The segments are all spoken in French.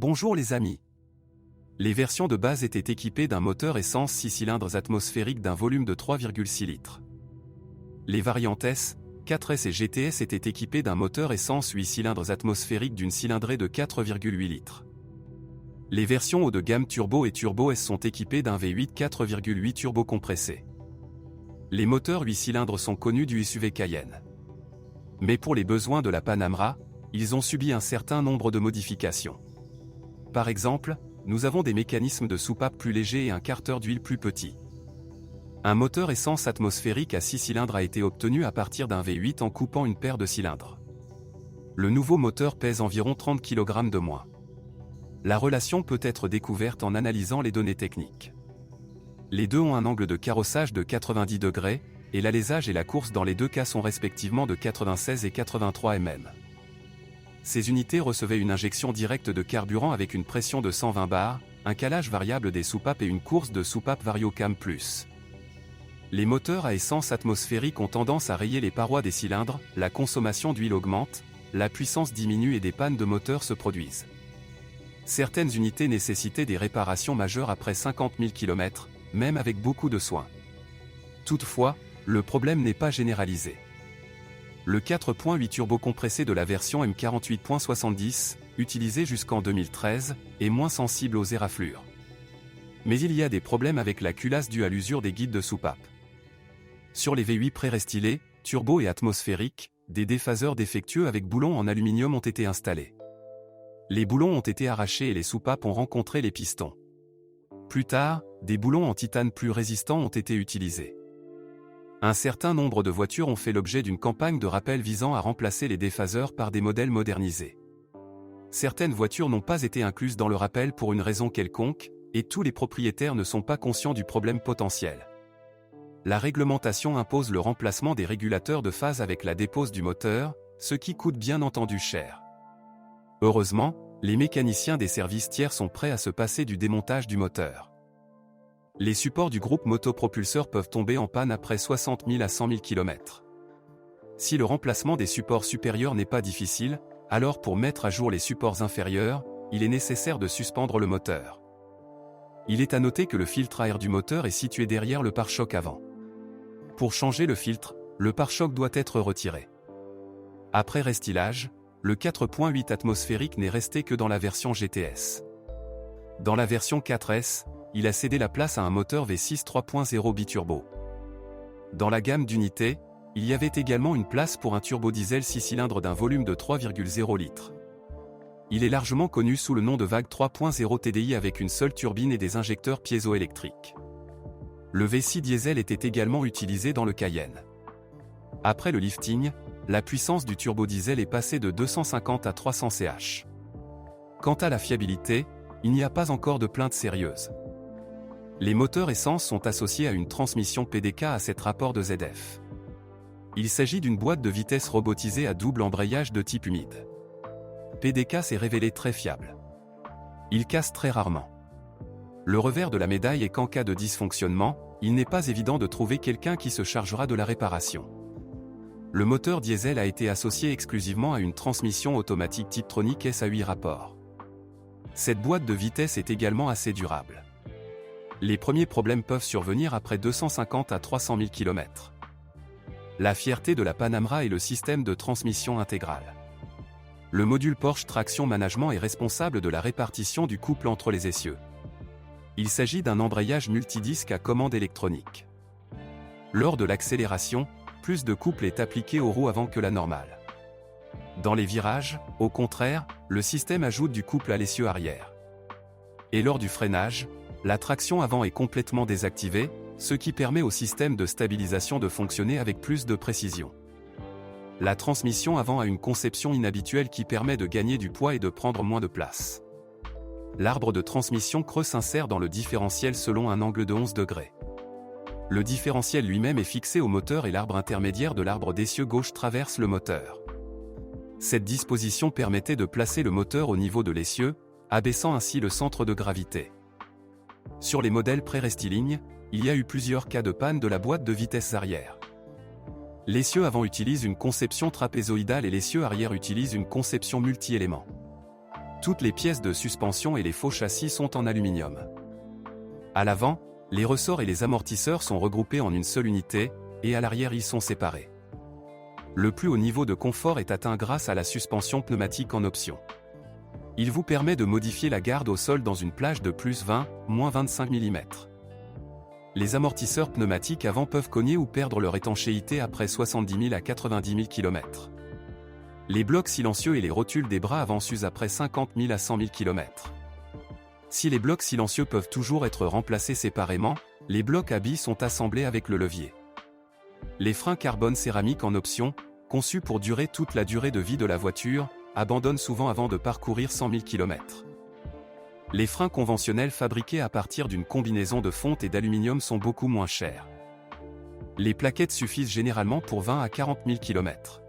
Bonjour les amis. Les versions de base étaient équipées d'un moteur essence 6 cylindres atmosphérique d'un volume de 3,6 litres. Les variantes S, 4S et GTS étaient équipées d'un moteur essence 8 cylindres atmosphérique d'une cylindrée de 4,8 litres. Les versions haut de gamme Turbo et Turbo S sont équipées d'un V8 4,8 turbo compressé. Les moteurs 8 cylindres sont connus du SUV Cayenne. Mais pour les besoins de la Panamera, ils ont subi un certain nombre de modifications. Par exemple, nous avons des mécanismes de soupape plus légers et un carter d'huile plus petit. Un moteur essence atmosphérique à 6 cylindres a été obtenu à partir d'un V8 en coupant une paire de cylindres. Le nouveau moteur pèse environ 30 kg de moins. La relation peut être découverte en analysant les données techniques. Les deux ont un angle de carrossage de 90 degrés, et l'alésage et la course dans les deux cas sont respectivement de 96 et 83 mm. Ces unités recevaient une injection directe de carburant avec une pression de 120 bars, un calage variable des soupapes et une course de soupape VarioCam+. Les moteurs à essence atmosphérique ont tendance à rayer les parois des cylindres, la consommation d'huile augmente, la puissance diminue et des pannes de moteur se produisent. Certaines unités nécessitaient des réparations majeures après 50 000 km, même avec beaucoup de soins. Toutefois, le problème n'est pas généralisé. Le 4.8 turbo compressé de la version M48.70, utilisé jusqu'en 2013, est moins sensible aux éraflures. Mais il y a des problèmes avec la culasse due à l'usure des guides de soupape. Sur les V8 pré-restylés, turbo et atmosphériques, des déphaseurs défectueux avec boulons en aluminium ont été installés. Les boulons ont été arrachés et les soupapes ont rencontré les pistons. Plus tard, des boulons en titane plus résistants ont été utilisés. Un certain nombre de voitures ont fait l'objet d'une campagne de rappel visant à remplacer les déphaseurs par des modèles modernisés. Certaines voitures n'ont pas été incluses dans le rappel pour une raison quelconque, et tous les propriétaires ne sont pas conscients du problème potentiel. La réglementation impose le remplacement des régulateurs de phase avec la dépose du moteur, ce qui coûte bien entendu cher. Heureusement, les mécaniciens des services tiers sont prêts à se passer du démontage du moteur. Les supports du groupe motopropulseur peuvent tomber en panne après 60 000 à 100 000 km. Si le remplacement des supports supérieurs n'est pas difficile, alors pour mettre à jour les supports inférieurs, il est nécessaire de suspendre le moteur. Il est à noter que le filtre à air du moteur est situé derrière le pare-choc avant. Pour changer le filtre, le pare-choc doit être retiré. Après restylage, le 4.8 atmosphérique n'est resté que dans la version GTS. Dans la version 4S, il a cédé la place à un moteur V6 3.0 biturbo. Dans la gamme d'unités, il y avait également une place pour un turbo-diesel 6 cylindres d'un volume de 3,0 litres. Il est largement connu sous le nom de Vague 3.0 TDI avec une seule turbine et des injecteurs piézoélectriques. Le V6 diesel était également utilisé dans le Cayenne. Après le lifting, la puissance du turbo-diesel est passée de 250 à 300 ch. Quant à la fiabilité, il n'y a pas encore de plainte sérieuse. Les moteurs essence sont associés à une transmission PDK à 7 rapports de ZF. Il s'agit d'une boîte de vitesse robotisée à double embrayage de type humide. PDK s'est révélé très fiable. Il casse très rarement. Le revers de la médaille est qu'en cas de dysfonctionnement, il n'est pas évident de trouver quelqu'un qui se chargera de la réparation. Le moteur diesel a été associé exclusivement à une transmission automatique Tiptronic S à 8 rapports. Cette boîte de vitesse est également assez durable. Les premiers problèmes peuvent survenir après 250 à 300 000 km. La fierté de la Panamera est le système de transmission intégrale. Le module Porsche Traction Management est responsable de la répartition du couple entre les essieux. Il s'agit d'un embrayage multidisque à commande électronique. Lors de l'accélération, plus de couple est appliqué aux roues avant que la normale. Dans les virages, au contraire, le système ajoute du couple à l'essieu arrière. Et lors du freinage, la traction avant est complètement désactivée, ce qui permet au système de stabilisation de fonctionner avec plus de précision. La transmission avant a une conception inhabituelle qui permet de gagner du poids et de prendre moins de place. L'arbre de transmission creux s'insère dans le différentiel selon un angle de 11 degrés. Le différentiel lui-même est fixé au moteur et l'arbre intermédiaire de l'arbre d'essieu gauche traverse le moteur. Cette disposition permettait de placer le moteur au niveau de l'essieu, abaissant ainsi le centre de gravité. Sur les modèles pré-restyling, il y a eu plusieurs cas de panne de la boîte de vitesse arrière. L'essieu avant utilise une conception trapézoïdale et l'essieu arrière utilise une conception multi-éléments. Toutes les pièces de suspension et les faux châssis sont en aluminium. À l'avant, les ressorts et les amortisseurs sont regroupés en une seule unité, et à l'arrière ils sont séparés. Le plus haut niveau de confort est atteint grâce à la suspension pneumatique en option. Il vous permet de modifier la garde au sol dans une plage de plus 20, moins 25 mm. Les amortisseurs pneumatiques avant peuvent cogner ou perdre leur étanchéité après 70 000 à 90 000 km. Les blocs silencieux et les rotules des bras avant s'usent après 50 000 à 100 000 km. Si les blocs silencieux peuvent toujours être remplacés séparément, les blocs à billes sont assemblés avec le levier. Les freins carbone céramique en option, conçus pour durer toute la durée de vie de la voiture, abandonnent souvent avant de parcourir 100 000 km. Les freins conventionnels fabriqués à partir d'une combinaison de fonte et d'aluminium sont beaucoup moins chers. Les plaquettes suffisent généralement pour 20 à 40 000 km.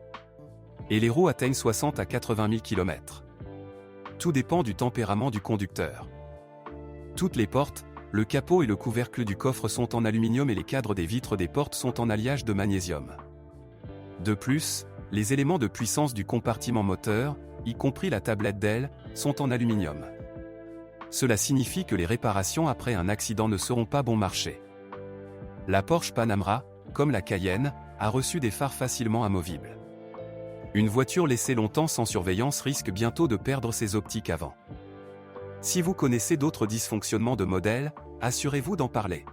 Et les roues atteignent 60 à 80 000 km. Tout dépend du tempérament du conducteur. Toutes les portes, le capot et le couvercle du coffre sont en aluminium et les cadres des vitres des portes sont en alliage de magnésium. De plus, les éléments de puissance du compartiment moteur, y compris la tablette d'aile, sont en aluminium. Cela signifie que les réparations après un accident ne seront pas bon marché. La Porsche Panamera, comme la Cayenne, a reçu des phares facilement amovibles. Une voiture laissée longtemps sans surveillance risque bientôt de perdre ses optiques avant. Si vous connaissez d'autres dysfonctionnements de modèle, assurez-vous d'en parler.